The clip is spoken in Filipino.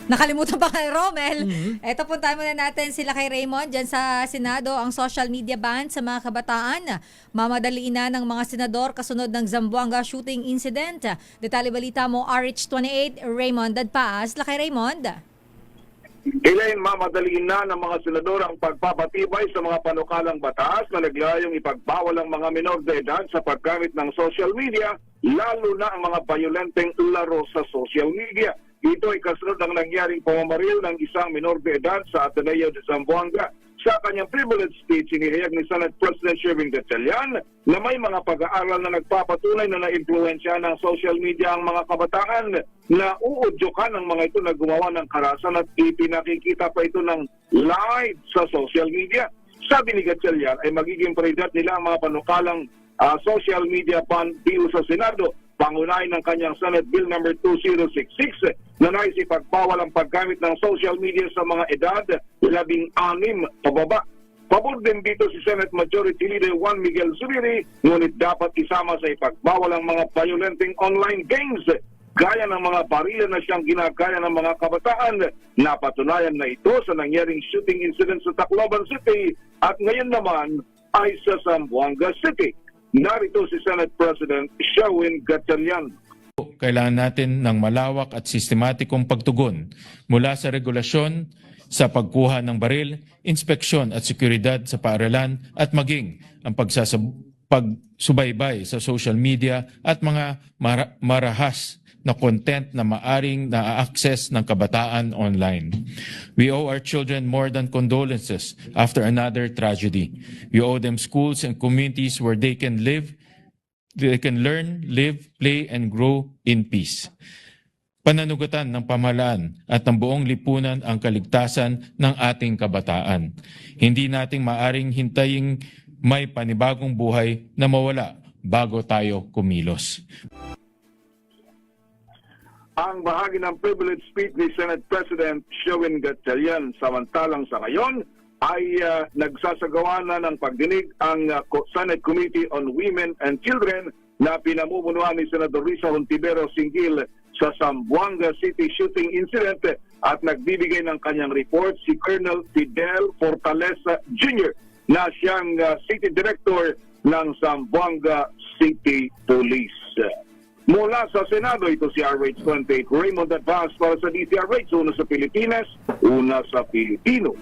Nakalimutan pa kay Romel. Eto, puntahan muna natin sila kay Raymond dyan sa Senado. Ang social media ban sa mga kabataan. Mamadaliin na ng mga senador kasunod ng Zamboanga shooting incident. Detalye balita mo, RH28, Raymond Dadpaas. La kay Raymond. Elaine, mamadaliin na ng mga senador ang pagpapatibay sa mga panukalang batas na naglayong ipagbawal ang mga minor de edad sa paggamit ng social media, lalo na ang mga violenteng laro sa social media. Ito ay kasunod ng nangyaring pamamaril ng isang minor de edad sa Ateneo de Zamboanga. Sa kanyang privilege speech, inihayag ni Senate President Sherwin Gatchalian na may mga pag-aaral na nagpapatunay na na-influensya ng social media ang mga kabataan na uudyokan ng mga ito na gumawa ng karahasan at ipinakikita pa ito ng live sa social media. Sabi ni Gatchalian ay magiging prioridad nila ang mga panukalang social media ban bill sa Senado. Pangunahin ng kanyang Senate Bill number 2066 na nais ipagbawal ang paggamit ng social media sa mga edad 16 pababa. Pabor din dito si Senate Majority Leader Juan Miguel Zubiri, ngunit dapat isama sa ipagbawal ang mga violenteng online games gaya ng mga barila na siyang ginagaya ng mga kabataan. Napatunayan na ito sa nangyaring shooting incident sa Tacloban City at ngayon naman ay sa Zamboanga City. Narito si Senate President Sherwin Gatchalian. Kailangan natin ng malawak at sistematikong pagtugon mula sa regulasyon sa pagkuha ng baril, inspeksyon at seguridad sa paaralan at maging ang pagsubaybay sa social media at mga marahas na content na maaring na-access ng kabataan online. We owe our children more than condolences after another tragedy. We owe them schools and communities where they can learn, live, play, and grow in peace. Pananugatan ng pamahalaan at ng buong lipunan ang kaligtasan ng ating kabataan. Hindi nating maaring hintayin may panibagong buhay na mawala bago tayo kumilos. Ang bahagi ng privilege speech ni Senate President Sherwin Gatchalian. Samantalang sa ngayon ay nagsasagawa na ng pagdinig ang Senate Committee on Women and Children na pinamumunuan ni Senador Risa Hontiveros hinggil sa Zamboanga City shooting incident at nagbibigay ng kanyang report si Colonel Fidel Fortaleza Jr. na siyang City Director ng Zamboanga City Police. Mula sa Senado, ito si RH28 Raymond Dadpaas para sa DZRH, una sa Pilipinas, una sa Pilipino.